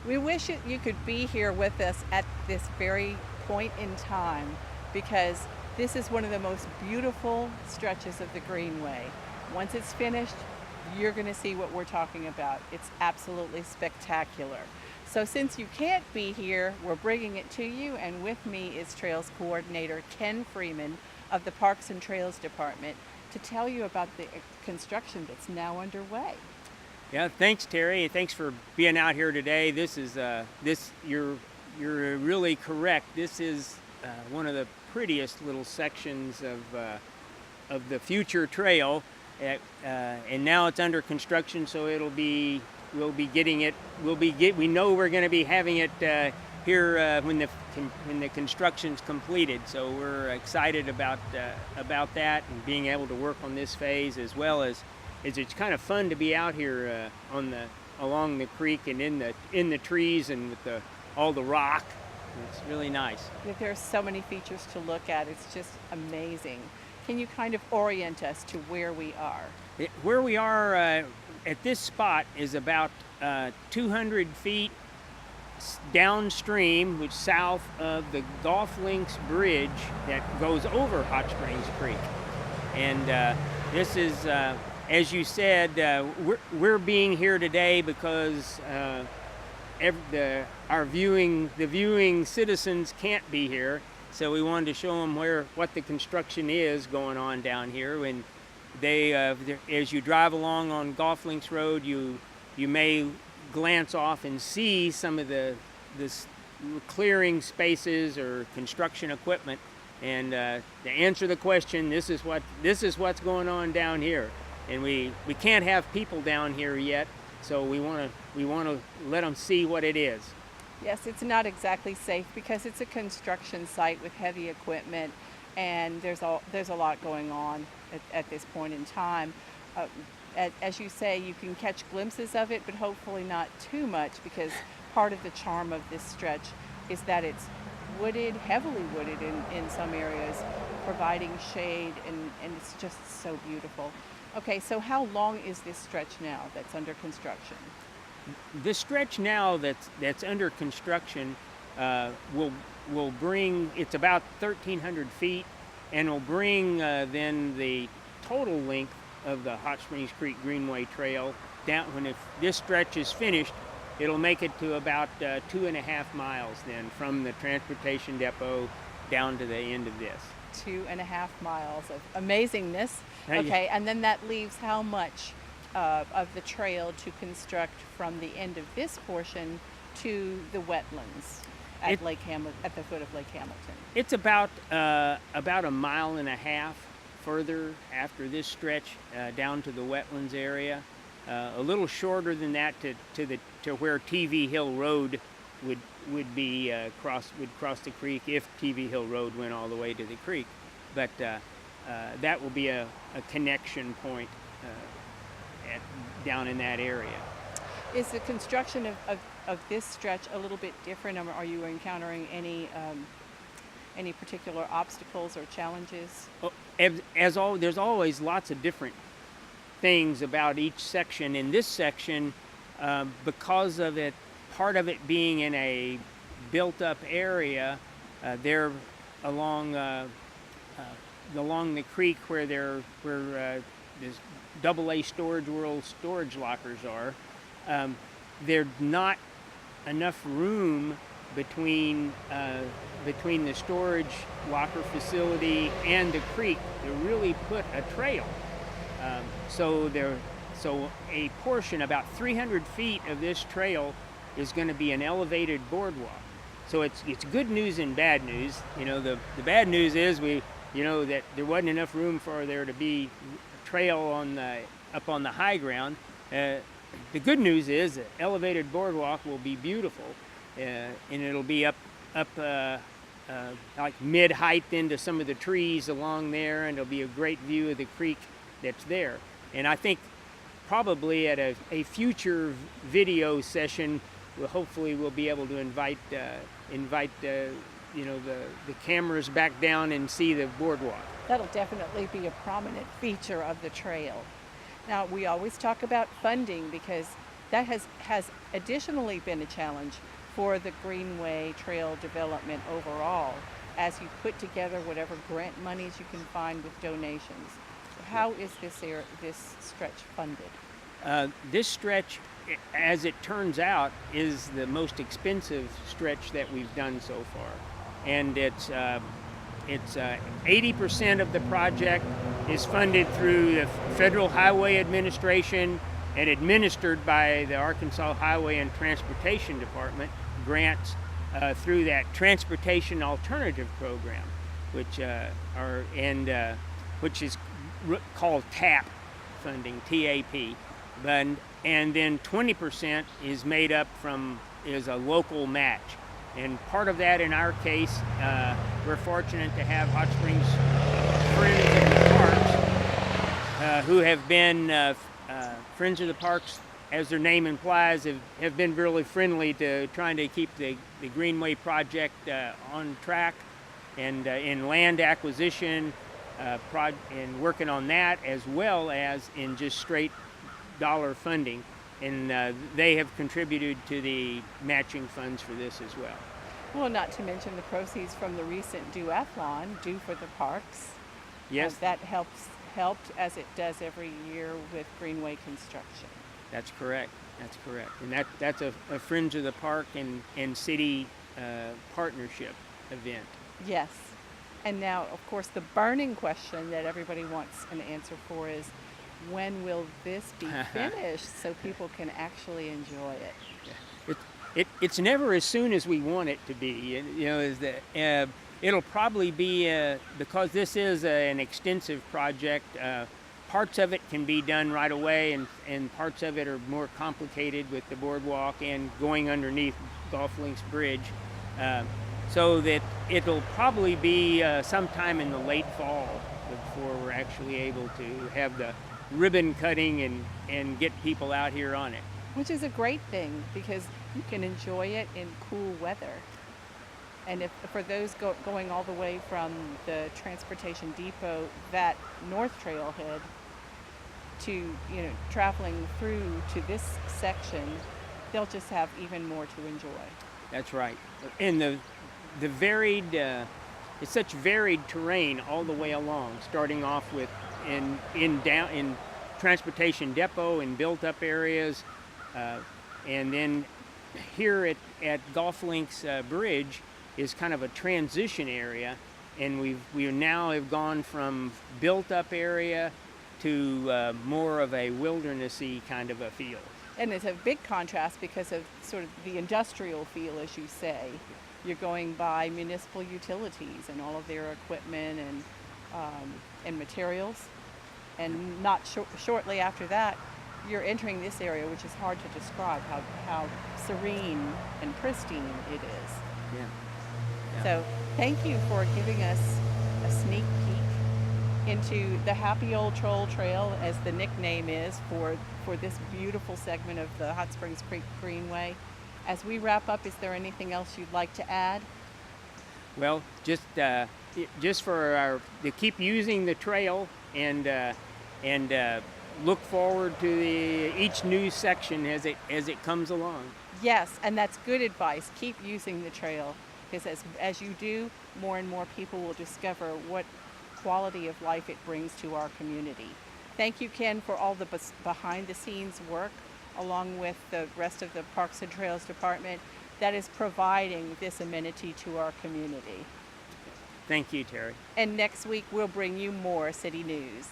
We wish you could be here with us at this very point in time because this is one of the most beautiful stretches of the Greenway. Once it's finished, you're going to see what we're talking about. It's absolutely spectacular. So since you can't be here, we're bringing it to you, and with me is Trails Coordinator Ken Freeman of the Parks and Trails Department to tell you about the construction that's now underway. Yeah, thanks, Terry. Thanks for being out here today. This is you're really correct. This is one of the prettiest little sections of the future trail, and now it's under construction. So we'll be getting it. We know we're going to be having it here when the construction's completed. So we're excited about that and being able to work on this phase as well as. It's kind of fun to be out here along the creek and in the trees and with all the rock. It's really nice. There's so many features to look at. It's just amazing. Can you kind of orient us to where we are? Where we are at this spot is about 200 feet downstream, which south of the Golf Links Bridge that goes over Hot Springs Creek. And this is. As you said, we're being here today because our viewing citizens can't be here, so we wanted to show them what the construction is going on down here. And as you drive along on Golf Links Road, you may glance off and see some of the clearing spaces or construction equipment. And to answer the question, this is what's going on down here. And we can't have people down here yet, so we want to let them see what it is. Yes, it's not exactly safe because it's a construction site with heavy equipment, and there's a lot going on at this point in time. As you say, you can catch glimpses of it, but hopefully not too much, because part of the charm of this stretch is that it's wooded, heavily wooded in some areas, providing shade, and it's just so beautiful. Okay, so how long is this stretch now that's under construction? The stretch now that's under construction will bring, it's about 1,300 feet, and will bring then the total length of the Hot Springs Creek Greenway Trail down. If this stretch is finished, it'll make it to about 2.5 miles then from the transportation depot down to the end of this. 2.5 miles of amazingness. Okay, and then that leaves how much of the trail to construct from the end of this portion to the wetlands at the foot of Lake Hamilton? It's about 1.5 miles further after this stretch down to the wetlands area. A little shorter than that to where TV Hill Road would cross the creek if TV Hill Road went all the way to the creek, but that will be a connection point down in that area. Is the construction of this stretch a little bit different? Are you encountering any particular obstacles or challenges? There's always lots of different things about each section. In this section, because of part of it being in a built-up area, there along the creek where there's AA Storage World storage lockers are, there's not enough room between the storage locker facility and the creek to really put a trail. So a portion, about 300 feet of this trail, is going to be an elevated boardwalk. So it's good news and bad news. The bad news is that there wasn't enough room for there to be a trail up on the high ground. The good news is the elevated boardwalk will be beautiful, and it'll be up like mid-height into some of the trees along there, and it'll be a great view of the creek that's there. And I think probably at a future video session, hopefully we'll be able to invite the cameras back down and see the boardwalk. That'll definitely be a prominent feature of the trail. Now, we always talk about funding because That has additionally been a challenge for the Greenway Trail development overall as you put together whatever grant monies you can find with donations. How is this stretch funded? This stretch, as it turns out, is the most expensive stretch that we've done so far, and it's 80% of the project is funded through the Federal Highway Administration and administered by the Arkansas Highway and Transportation Department grants through that Transportation Alternative Program, which which is called TAP funding, TAP. And then 20% is made up is a local match. And part of that, in our case, we're fortunate to have Hot Springs Friends of the Parks, who have been Friends of the Parks, as their name implies, have been really friendly to trying to keep the Greenway project on track, and in land acquisition and working on that, as well as in just straight dollar funding. And they have contributed to the matching funds for this as well. Well, not to mention the proceeds from the recent duathlon, Do for the Parks. Yes. That helped as it does every year with Greenway construction. That's correct. That's correct. And that's a Friends of the Park and city partnership event. Yes. And now, of course, the burning question that everybody wants an answer for is, when will this be finished so people can actually enjoy it? It's never as soon as we want it to be. It'll probably be, because this is an extensive project, parts of it can be done right away, and parts of it are more complicated with the boardwalk and going underneath Golf Links Bridge. So that it'll probably be sometime in the late fall before we're actually able to have the ribbon cutting and get people out here on it. Which is a great thing, because you can enjoy it in cool weather. And for those going all the way from the transportation depot, that north trailhead, to traveling through to this section, they'll just have even more to enjoy. That's right. And the varied, it's such varied terrain all the way along, starting off with in transportation depot and built up areas, and then here at Golf Links Bridge is kind of a transition area, and we now have gone from built up area to more of a wildernessy kind of a feel. And it's a big contrast because of sort of the industrial feel, as you say. You're going by municipal utilities and all of their equipment and materials. And not shortly after that, you're entering this area, which is hard to describe how serene and pristine it is. Yeah. So thank you for giving us a sneak peek into the Happy Old Troll Trail, as the nickname is for this beautiful segment of the Hot Springs Creek Greenway. As we wrap up, is there anything else you'd like to add? Well, just for to keep using the trail and look forward to each new section as it comes along. Yes, and that's good advice. Keep using the trail, because as you do, more and more people will discover what quality of life it brings to our community. Thank you, Ken, for all the behind-the-scenes work, along with the rest of the Parks and Trails Department, that is providing this amenity to our community. Thank you, Terry. And next week, we'll bring you more city news.